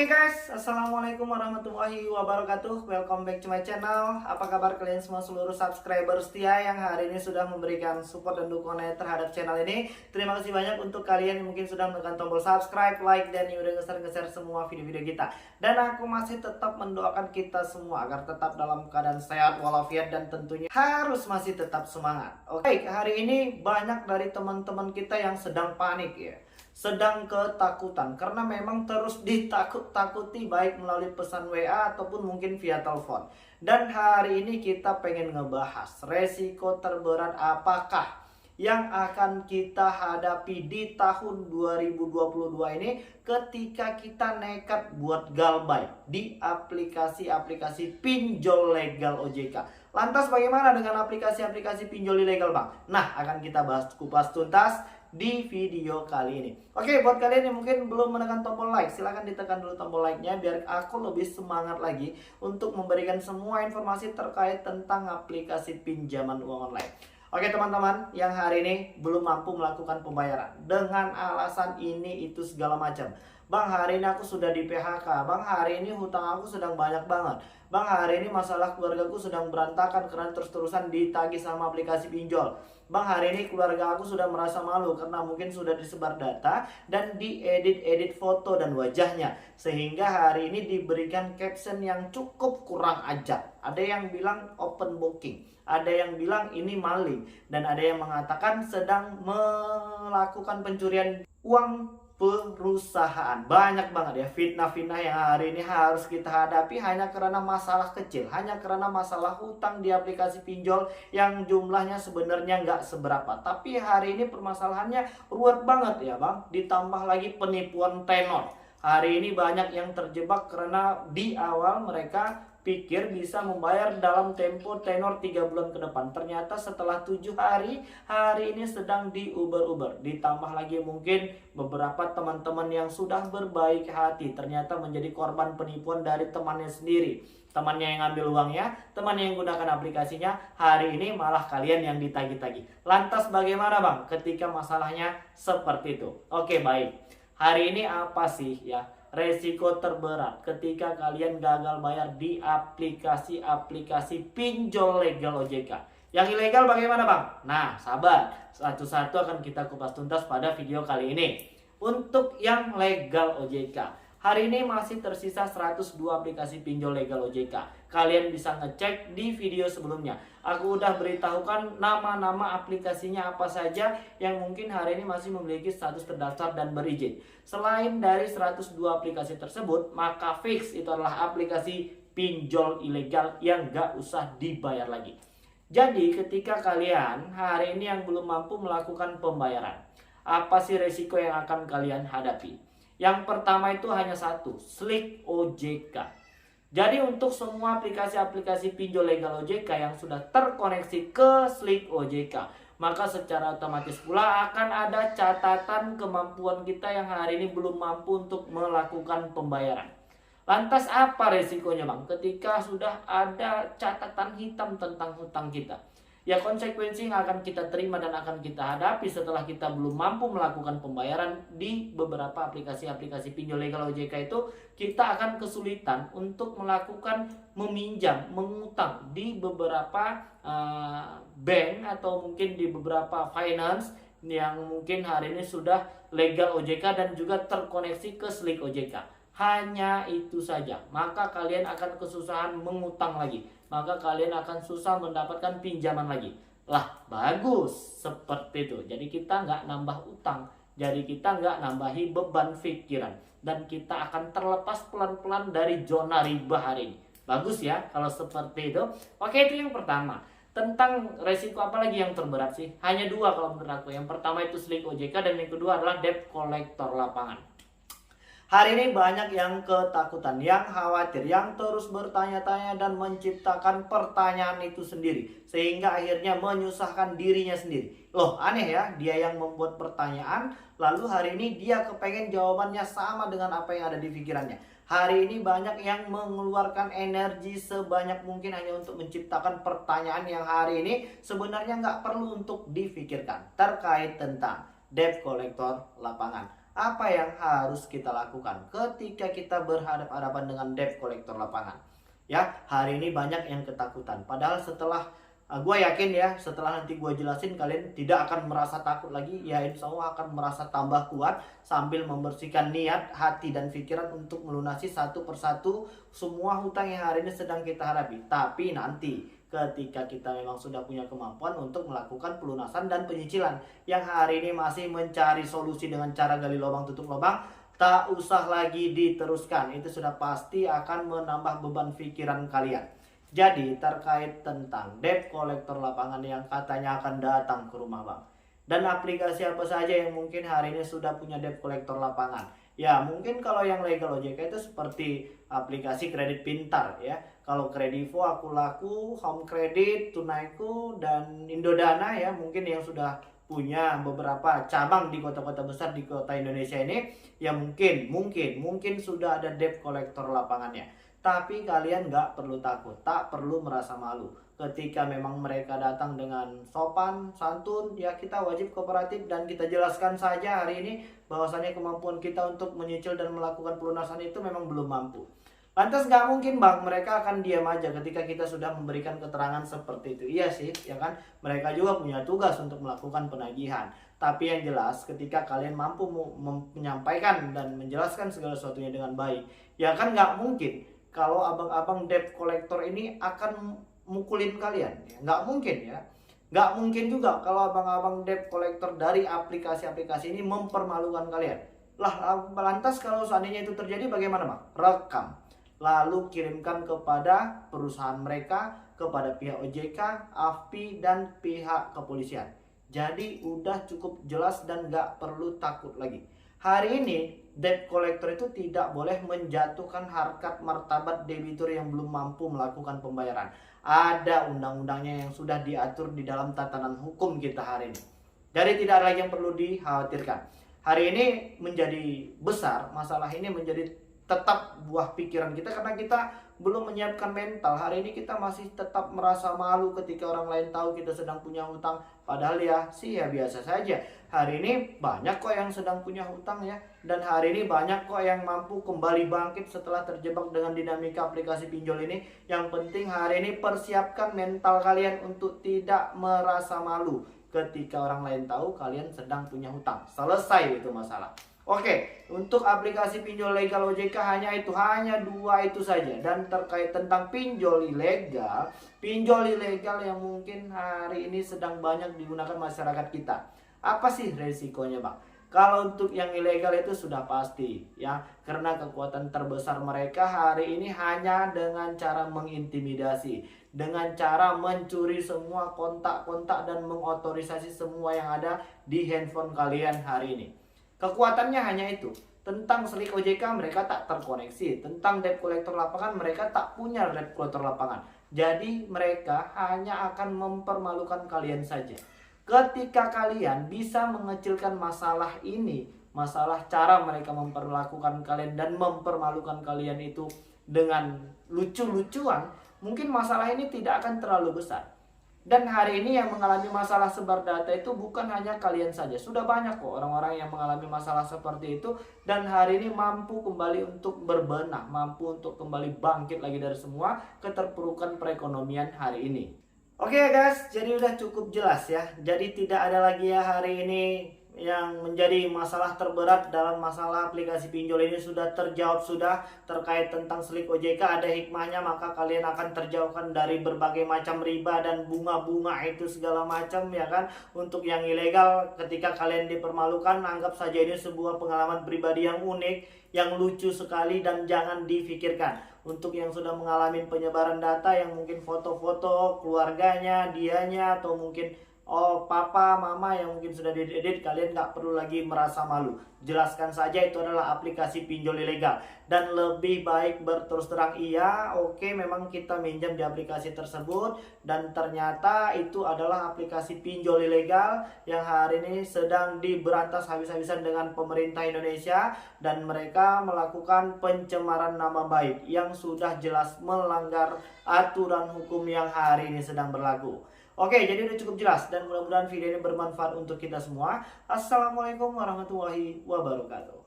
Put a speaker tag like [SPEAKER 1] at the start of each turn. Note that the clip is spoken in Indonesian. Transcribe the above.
[SPEAKER 1] Oke guys, Assalamualaikum warahmatullahi wabarakatuh. Welcome back to my channel. Apa kabar kalian semua seluruh subscriber setia yang hari ini sudah memberikan support dan dukungannya terhadap channel ini. Terima kasih banyak untuk kalian yang mungkin sudah menekan tombol subscribe, like, dan yang udah nge-share semua video-video kita. Dan aku masih tetap mendoakan kita semua agar tetap dalam keadaan sehat walafiat dan tentunya harus masih tetap semangat. Oke, hari ini banyak dari teman-teman kita yang sedang panik ya, sedang ketakutan karena memang terus ditakut-takuti baik melalui pesan WA ataupun mungkin via telepon. Dan hari ini kita pengen ngebahas resiko terberat apakah yang akan kita hadapi di tahun 2022 ini ketika kita nekat buat galbay di aplikasi-aplikasi pinjol legal OJK. Lantas bagaimana dengan aplikasi-aplikasi pinjol ilegal, Bang? Nah, akan kita bahas kupas tuntas di video kali ini. Oke, buat kalian yang mungkin belum menekan tombol like, silahkan ditekan dulu tombol like-nya biar aku lebih semangat lagi untuk memberikan semua informasi terkait tentang aplikasi pinjaman uang online. Oke teman-teman, yang hari ini belum mampu melakukan pembayaran dengan alasan ini itu segala macam. Bang, hari ini aku sudah di PHK. Bang, hari ini hutang aku sedang banyak banget. Bang, hari ini masalah keluargaku sedang berantakan karena terus-terusan ditagih sama aplikasi pinjol. Bang, hari ini keluarga aku sudah merasa malu karena mungkin sudah disebar data dan diedit-edit foto dan wajahnya. Sehingga hari ini diberikan caption yang cukup kurang ajar. Ada yang bilang open booking, ada yang bilang ini maling, dan ada yang mengatakan sedang melakukan pencurian uang perusahaan. Banyak banget ya fitnah-fitnah yang hari ini harus kita hadapi hanya karena masalah kecil, hanya karena masalah hutang di aplikasi pinjol yang jumlahnya sebenarnya nggak seberapa. Tapi hari ini permasalahannya ruwet banget ya Bang, ditambah lagi penipuan tenor. Hari ini banyak yang terjebak karena di awal mereka pikir bisa membayar dalam tempo tenor 3 bulan ke depan. Ternyata setelah 7 hari, hari ini sedang diuber-uber. Ditambah lagi mungkin beberapa teman-teman yang sudah berbaik hati ternyata menjadi korban penipuan dari temannya sendiri. Temannya yang ngambil uangnya, temannya yang gunakan aplikasinya, hari ini malah kalian yang ditagih-tagih. Lantas bagaimana Bang ketika masalahnya seperti itu? Oke, baik. Hari ini apa sih ya resiko terberat ketika kalian gagal bayar di aplikasi-aplikasi pinjol legal OJK? Yang ilegal bagaimana Bang? Nah sabar, satu-satu akan kita kupas tuntas pada video kali ini. Untuk yang legal OJK, hari ini masih tersisa 102 aplikasi pinjol legal OJK. Kalian bisa ngecek di video sebelumnya. Aku udah beritahukan nama-nama aplikasinya apa saja yang mungkin hari ini masih memiliki status terdaftar dan berizin. Selain dari 102 aplikasi tersebut, maka fix itu adalah aplikasi pinjol ilegal yang gak usah dibayar lagi. Jadi ketika kalian hari ini yang belum mampu melakukan pembayaran, apa sih resiko yang akan kalian hadapi? Yang pertama itu hanya satu, Slick OJK. Jadi untuk semua aplikasi-aplikasi pinjol legal OJK yang sudah terkoneksi ke Slick OJK, maka secara otomatis pula akan ada catatan kemampuan kita yang hari ini belum mampu untuk melakukan pembayaran. Lantas apa resikonya Bang ketika sudah ada catatan hitam tentang hutang kita? Ya konsekuensi yang akan kita terima dan akan kita hadapi setelah kita belum mampu melakukan pembayaran di beberapa aplikasi-aplikasi pinjol legal OJK itu, kita akan kesulitan untuk melakukan meminjam, mengutang di beberapa bank atau mungkin di beberapa finance yang mungkin hari ini sudah legal OJK dan juga terkoneksi ke Slick OJK. Hanya itu saja, maka kalian akan kesusahan mengutang lagi, maka kalian akan susah mendapatkan pinjaman lagi. Lah bagus seperti itu. Jadi kita nggak nambah utang, jadi kita nggak nambahi beban pikiran, dan kita akan terlepas pelan-pelan dari zona riba hari ini. Bagus ya kalau seperti itu. Oke, itu yang pertama. Tentang resiko apa lagi yang terberat sih? Hanya dua kalau menurut aku. Yang pertama itu Slick OJK dan yang kedua adalah debt collector lapangan. Hari ini banyak yang ketakutan, yang khawatir, yang terus bertanya-tanya dan menciptakan pertanyaan itu sendiri. Sehingga akhirnya menyusahkan dirinya sendiri. Loh aneh ya, dia yang membuat pertanyaan, lalu hari ini dia kepengen jawabannya sama dengan apa yang ada di pikirannya. Hari ini banyak yang mengeluarkan energi sebanyak mungkin hanya untuk menciptakan pertanyaan yang hari ini sebenarnya nggak perlu untuk difikirkan. Terkait tentang debt collector lapangan. Apa yang harus kita lakukan ketika kita berhadapan-hadapan dengan debt collector lapangan? Ya, hari ini banyak yang ketakutan. Padahal setelah gue yakin ya, setelah nanti gue jelasin kalian tidak akan merasa takut lagi. Ya insya Allah akan merasa tambah kuat sambil membersihkan niat, hati, dan pikiran untuk melunasi satu persatu semua hutang yang hari ini sedang kita hadapi. Tapi nanti ketika kita memang sudah punya kemampuan untuk melakukan pelunasan dan penyicilan, yang hari ini masih mencari solusi dengan cara gali lubang tutup lubang, tak usah lagi diteruskan. Itu sudah pasti akan menambah beban pikiran kalian. Jadi terkait tentang debt collector lapangan yang katanya akan datang ke rumah bang, dan aplikasi apa saja yang mungkin hari ini sudah punya debt collector lapangan. Ya mungkin kalau yang legal OJK itu seperti aplikasi kredit pintar ya. Kalau Kredivo, Aku Laku, Home Credit, Tunaiku, dan Indodana ya, mungkin yang sudah punya beberapa cabang di kota-kota besar di kota Indonesia ini, ya mungkin sudah ada debt collector lapangannya. Tapi kalian nggak perlu takut, tak perlu merasa malu. Ketika memang mereka datang dengan sopan, santun, ya kita wajib kooperatif dan kita jelaskan saja hari ini bahwasanya kemampuan kita untuk menyicil dan melakukan pelunasan itu memang belum mampu. Lantas nggak mungkin bang, mereka akan diam aja ketika kita sudah memberikan keterangan seperti itu. Iya sih, ya kan? Mereka juga punya tugas untuk melakukan penagihan. Tapi yang jelas ketika kalian mampu menyampaikan dan menjelaskan segala sesuatunya dengan baik, ya kan nggak mungkin kalau abang-abang debt collector ini akan mukulin kalian. Nggak mungkin ya. Nggak mungkin juga kalau abang-abang debt collector dari aplikasi-aplikasi ini mempermalukan kalian. Lah lantas kalau seandainya itu terjadi bagaimana bang? Rekam. Lalu kirimkan kepada perusahaan mereka, kepada pihak OJK, AFPI, dan pihak kepolisian. Jadi udah cukup jelas dan nggak perlu takut lagi. Hari ini debt collector itu tidak boleh menjatuhkan harkat martabat debitur yang belum mampu melakukan pembayaran. Ada undang-undangnya yang sudah diatur di dalam tatanan hukum kita hari ini. Jadi tidak ada lagi yang perlu dikhawatirkan. Hari ini menjadi besar, masalah ini menjadi tetap buah pikiran kita karena kita belum menyiapkan mental. Hari ini kita masih tetap merasa malu ketika orang lain tahu kita sedang punya hutang. Padahal ya biasa saja. Hari ini banyak kok yang sedang punya hutang ya. Dan hari ini banyak kok yang mampu kembali bangkit setelah terjebak dengan dinamika aplikasi pinjol ini. Yang penting hari ini persiapkan mental kalian untuk tidak merasa malu ketika orang lain tahu kalian sedang punya hutang. Selesai itu masalah. Oke, untuk aplikasi pinjol legal OJK hanya dua itu saja. Dan terkait tentang pinjol ilegal yang mungkin hari ini sedang banyak digunakan masyarakat kita. Apa sih resikonya bang? Kalau untuk yang ilegal itu sudah pasti ya, karena kekuatan terbesar mereka hari ini hanya dengan cara mengintimidasi, dengan cara mencuri semua kontak-kontak dan mengotorisasi semua yang ada di handphone kalian hari ini. Kekuatannya hanya itu. Tentang selik OJK mereka tak terkoneksi. Tentang debt collector lapangan mereka tak punya debt collector lapangan. Jadi mereka hanya akan mempermalukan kalian saja. Ketika kalian bisa mengecilkan masalah ini, masalah cara mereka memperlakukan kalian dan mempermalukan kalian itu dengan lucu-lucuan, mungkin masalah ini tidak akan terlalu besar. Dan hari ini yang mengalami masalah sebar data itu bukan hanya kalian saja. Sudah banyak kok orang-orang yang mengalami masalah seperti itu. Dan hari ini mampu kembali untuk berbenah. Mampu untuk kembali bangkit lagi dari semua keterpurukan perekonomian hari ini. Oke guys, jadi udah cukup jelas ya. Jadi tidak ada lagi ya hari ini yang menjadi masalah terberat dalam masalah aplikasi pinjol ini sudah terjawab sudah. Terkait tentang selik OJK ada hikmahnya, maka kalian akan terjauhkan dari berbagai macam riba dan bunga-bunga itu segala macam ya kan. Untuk yang ilegal ketika kalian dipermalukan, anggap saja ini sebuah pengalaman pribadi yang unik, yang lucu sekali dan jangan difikirkan. Untuk yang sudah mengalami penyebaran data yang mungkin foto-foto keluarganya, dianya, atau mungkin papa, mama yang mungkin sudah diedit, kalian nggak perlu lagi merasa malu. Jelaskan saja itu adalah aplikasi pinjol ilegal. Dan lebih baik berterus terang iya, oke memang kita minjam di aplikasi tersebut. Dan ternyata itu adalah aplikasi pinjol ilegal yang hari ini sedang diberantas habis-habisan dengan pemerintah Indonesia. Dan mereka melakukan pencemaran nama baik yang sudah jelas melanggar aturan hukum yang hari ini sedang berlaku. Oke, jadi udah cukup jelas dan mudah-mudahan video ini bermanfaat untuk kita semua. Assalamualaikum warahmatullahi wabarakatuh.